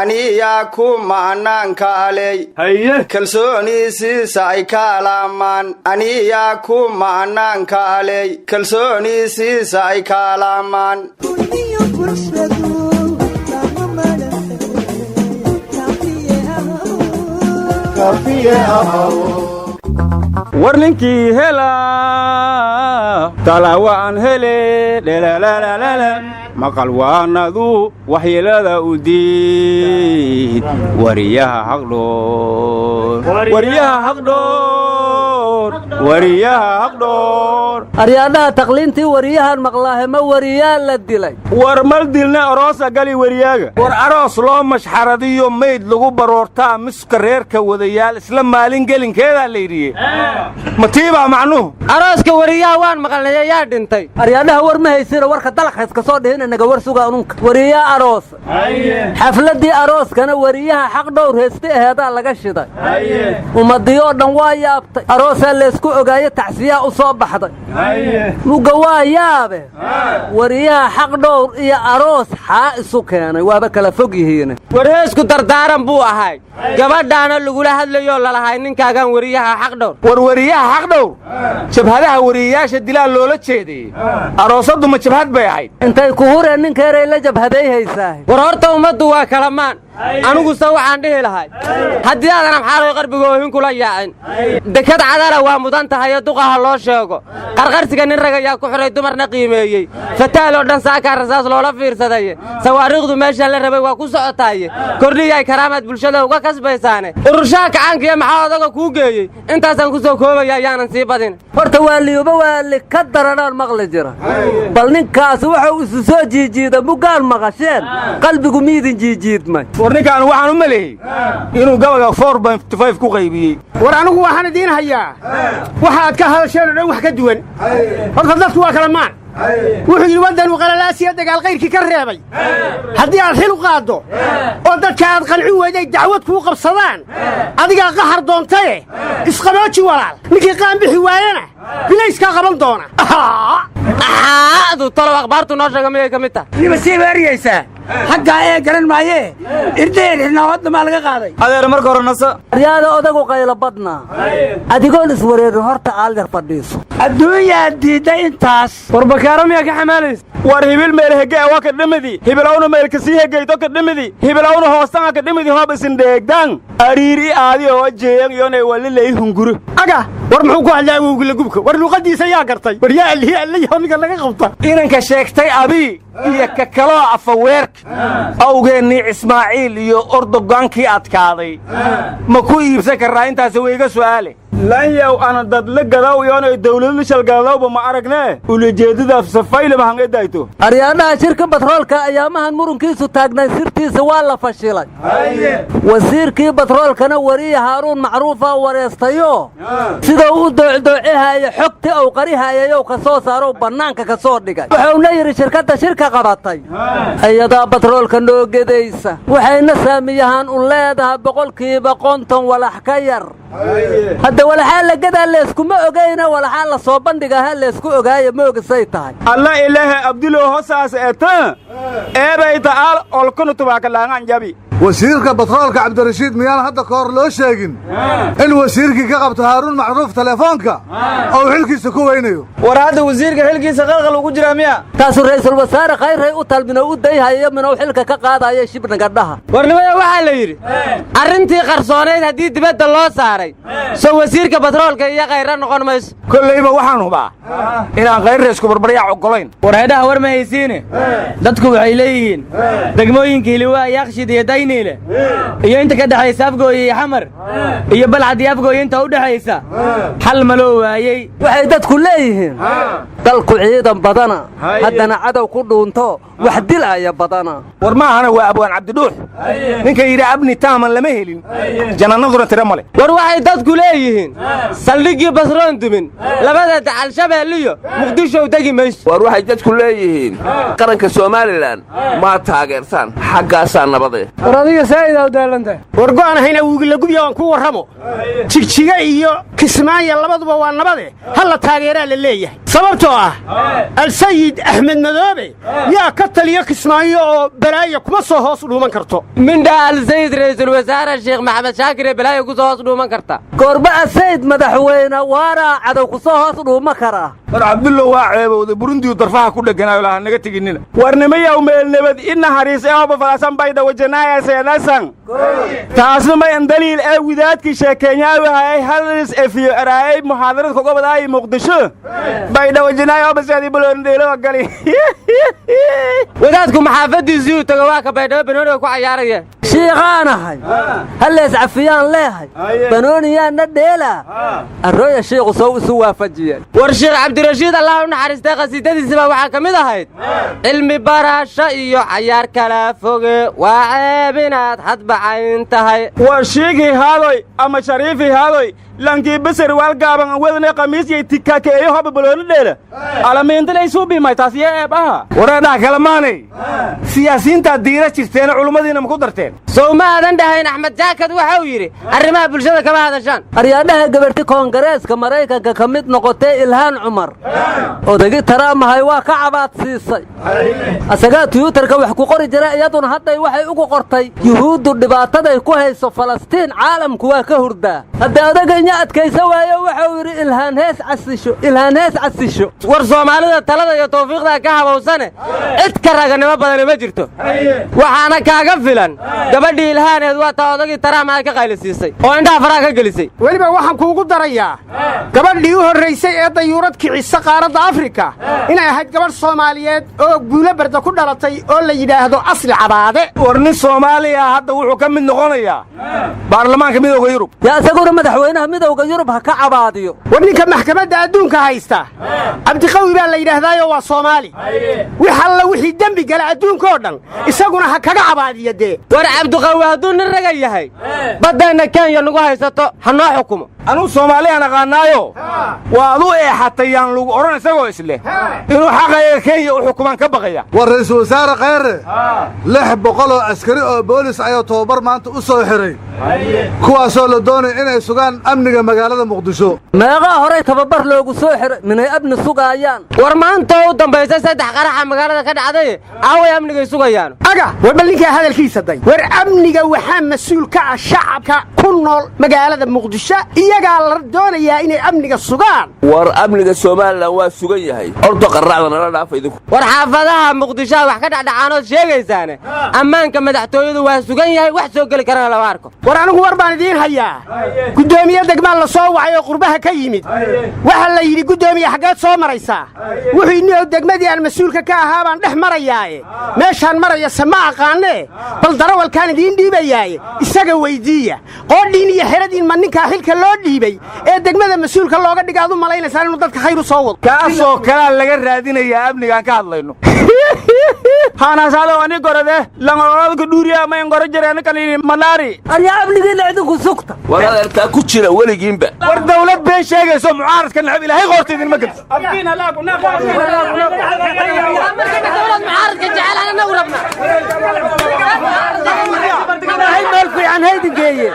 aniya ku maanaanka alay haye kalsooni saay kalaman aniya ku maanaanka alay kalsooni saay kalaman warninkii hela talawaan hele la maqal waanadu waxyeelada u diid wariyaha haqdhoor aryaadaha taqliintii wariyahan maqlaahe ma wariyaa la dilay war mal dilna aroosa gali wariyaaga war aroos loo mashxaradiyo mayd lagu baroortaa miska reerka wadayaal isla maalin gelinkeedaa la yidhiye matiibaa macnuhu arooska wariyaha waan maqalnay yaa dhintay aryaadaha war ma haysina warka dalaqays ka soo dhihin naga war suga ununka wariyaa aroos xafladii arooskana wariyaha xaq dhowr heesti aheedaa laga shiday ummadiyoo dhan waa yaabtay aroosaa laysku ogaayo tacsiyaa u soo baxday muga waa yaabe wariyaha xaq dhowr iyo aroos xaa isu keenay waaba kala fog yihiin warheesku dardaaran buu ahay gabadhaana lagula hadlayoo lalahay ninkaagan wariyaha xaq dhowr war wariyaha xaq dhowr jabhadaha wariyayaasha dilaa loola jeedayey aroosaddu ma jabhad bay ahayd intay ku hureen ninkeeray la jabhaday haysaa war horta ummaddu waa kalamaan aniguse waxaan dhihi lahay haddii aadan amxaaroy qarbigoohin kula yaacin dekad cadala waa mudan tahayo duqaha loo sheego qarqarsiga nin rag ayaa ku xiray dumarna qiimeeyey fataaloo dhan saakaa rasaas loola fiirsadaye sawaariikhdu meeshaan la rabay waa ku socotaaye kordhiyay karaamaad bulshada uga kasbaysaane ururshaha kacaankiiyo maxaa odaga kuu geeyey intaasaan ku soo koobaya ayaanan sii badin horta waaliyoba waali ka daranaan maqli jira bal ninkaas wuxuu isu soo jiijiida muggaan maqasheen qalbigu miidin jiijiidmay warninkaan waxaan u maleeyey inuu gabaga 4.5 ku qaybiyey war anigu waxaan idiin hayaa waxaad ka hadasheen oo dhan wax ka duwan horta dadku waa kala maan wuxuu yidhi waddanu qalalaasiya dagaal qayrkii ka reebay haddii aad xil u qaaddo oo dadka aad qancin weyday dacwad kuu qabsadaan adigaa qahar doontaye isqabooji walaal ninkii qaan bixi waayana bilayskaa qaban doona adu talow akhbaartu noo sheega miyay ka mid tahay niba sii baariyaysaa xaggaa ee garan maayee irdayn xidhnaa wadda maa laga qaaday adeer marka hore nasa aryaada odagu qaylo badnaa adigoon iswareerin horta aalyar fadhiiso adduunyaa diidday intaas war bakaaro miyaa ka xamaalaysa war hibil meel hege waa ka dhimidi hibilawna meel ka sii hegeyto ka dhimidi hibilawna hoostanga ka dhimidi hoob isin dheegdaan ariiri aadi oo jeeyang yone walilay hunguru aga war muxuu ku hadlaa wowgila gubka war luqadiisa yaa gartay war yaa alihi allayaoniga laga qabta inanka sheegtay abii iyo ka kaloo afaweerka awgeennii ismaaciil iyo ordogaankii adkaaday ma ku iibsan karraa intaas wayga su'aale lanyaw ana dadla gadaw yoonay dawladda shalgadawba ma aragne ulajeedada safayla ma hangedayto aryaadaha shirka batroolka ayaamahan murunkiisu taagnay sirtiisa waa la fashilay wasiirkii batroolkana wariye haaruun macruufa wareestayo sidoo u doocdoocihaayo xogtii uu qarihayayow ka soo saaro bannaanka ka soo dhigay wuxuuna yidhi shirkadda shirka qabatay ayadaa batroolka noo gedaysa waxayna saamiyahaan u leedahay 50% walax ka yar hadda walaxaa la gadaa leeskuma ogayna walaxaa la soo bandhigaha leesku ogaaya ma ogisay tahay alla ilaahay abdilo hoosaas eeta eebay ta'al olkunu tubaaka laangan jabi wasiirka batroolka cabdirashiid miyaan hadda ka hor loo sheegin in wasiirkii ka qabto haaruun macruuf telefoonka oo xilkiisa ku weynayo war hadda wasiirka xilkiisa qalqal ugu jira miya taasu ra'iisul wasaare khayray u talbina u dayhayo minuu xilka ka qaadayo shibna gadhaha warnimada waxaa la yidhi arrintii qarsoonayd haddii dibadda loo saaray soo wasiirka batroolka iyo khayra noqon mayso kollayba waxaan hubaa inaan khayrra isku barbaryac ogolayn warheedhaha war ma haysiine dadku waxay leeyihiin degmooyinka hiliwaa yaaqshid iyo dayniile iyo inta ka dhexaysa afgooye iyo xamar iyo balcad iyo afgooye inta u dhexaysa xal ma loo waayey waxay dadku leeyihiin dalku ciidan badana haddana cadow ku dhuunto wax dilaya badana war maahana waa abwaan cabdidhuux ninka yidhi abni taaman lama helin janannaduna tira male war waxay dadku leeyihiin saldhiggii basroon dumin labada dacal shabeelliyo muqdishow degi mayso war waxay dadku leeyihiin qaranka somalilan maa taageertaan xaggaasaa nabadee war adiga saa'idaa u daalanta war go'an ahayna wuugila gubya waan ku warramo jigjiga iyo kismaayo labaduba waa nabade halla taageeraa la leeyahay sababtoo ah alsayid axmed madoobe yaa ka taliya kismaayo oo balaayo kuma soo hoos dhuuman karto mindha alsayid ra'iisul wasaare sheekh maxamed shaakir ee balaayo ku soo hoos dhuuman karta goorba asayid madaxweyne waaraa cadow ku soo hoos dhuuma karaa war cabdullo waa ceebowday burundiyu darfaha ku dhegganaayo laha naga teginina warnimayaw meelnabad ina hariis ee hoba falaasan bayda wajanaaya seenasan taasna mayan daliil ee widaadkii sheekeenyaawi hayay halis efiyo eraayay muxaadarad kuga badaayi muqdisho bayda wajanaaya hoba seedii buloondheelo gali wadaadku maxaafadiisii u tago waa ka baydhabo banooniga ku cayaaraya shiiqaanahay hallees cafiyaan leehay banooniyaanna dheelaa arrooya shiiqu sow isu waafajiyeen war sheekh cabdirashiid allah u naxariistay qasiidadiisaba waxaa ka mid ahayd cilmi barasho iyo cayaar kala foge waa ceeb inaad hadbacayn tahay war shiighii haadoy ama shariifii haadoy lankii basar waalgaaban wadne qamiisyay tikaakeeyo hoba balooni dheela alamiintalay suu biimay taas iyo eeb aha wareedhaha kale maanay siyaasiyiintaad diira jirteena culummadiina ma ku darteen sow ma aadan dhahayn axmed jaakad waxa uu yidhi arrimaha bulshada kama hadashaan aryaadhaha gabarhti koongareeska maraykanka ka mid noqotay ilhaan cumar odagi taraamahay waa ka cabaad siisay asagaa tiyuutarka wax ku qori jira iyaduna hadday waxay ugu qortay yuhuuddu dhibaataday ku hayso falastiin caalamku waa ka hurdaa hadda odaganya adkaysa waayo waxau yidhi ilhaan hees casisho war soomaalida talada iyo tawfiiqda ka habowsane cid ka raganimo badani ma jirto waxaana kaaga filan gabadhii ilhaaneed waa taa odagii taraamaha ka qaylisiisay oo indhaha faraha ka gelisay weliba waxaan kuugu darayaa gabadhii u horraysay ee dayuurad kicisa qaaradda afrika inay ahayd gabadh soomaaliyeed oo guulo barda ku dhalatay oo la yidhaahdo asli cabaade war nin soomaaliya hadda wuxuu ka mid noqonayaa baarlamaanka midowga yurub yaa isaguna madaxweynaha midowga yurub ha ka cabaadiyo war ninka maxkamadda adduunka haysta cabdiqawi baa la yidhaahdaayo waa soomaali wix alla wixii dembi gala adduunkaoo dhan isaguna ha kaga cabaadiya dee war cabdiqawi hadduu nin raga yahay baddeenna kenya nagu haysato ha noo xukumo anuu soomaaliyaan aqaannaayo waad u eexatay yaan lagu odhan isagoo isleh inuu xaqayaga kenya u xukumaan ka baqaya war ra'iisul wasaare khayre 600 oo askari oo boolis ayuu tababar maanta u soo xiray kuwaasoo la doonay inay sugaan amniga magaalada muqdisho meeqaa horey tababar loogu soo xiray minay amni sugaayaan war maanta u dambaysay 3 qaraxa magaalada ka dhacday aaway amnigay sugayaan aga war ballinkaa hadalkiisa day war amniga waxaa mas-uul ka ah shacabka ku nool magaalada muqdisho iyagaa la doonayaa inay amniga sugaan war amniga Soomaaliland waa sugan yahay ordo qarracda nala dhaaf idinku war xaafadaha muqdisho wax ka dhacdhacaanood sheegaysaane ammaanka madaxtooyadu waa sugan yahay wax soo geli karana lama arko war anigu war baan idiin hayaa guddoomiye degmaan la soo wacay oo qurbaha ka yimid waxaa la yidhi guddoomiye xaggeed soo maraysaa wuxuu inii oo degmadii aan mas-uulka ka ahaa baan dhex marayaaye meeshaan maraya se ma aqaanee bal darawalkaan idiin dhiibayaaye isaga weyddiiya qoodhiin iyo xeradiin ma ninkaa xilka loo dhiibay ee degmada mas-uulka looga dhiga ad u malaynaysaan inuu dadka khayr u soo wado kaasoo kalea laga raadinayaa amnigaan ka hadlayno haanasaado ani gorode langololodka dhuuriya ma ingoro jireenikani manaari aryaa amnigiina idinku sugta war adeertaa ku jira weligiinba war dawlad been sheegayso mucaaradka nacab ilaahay qoorta idinma gelso meel fiican haydin geeye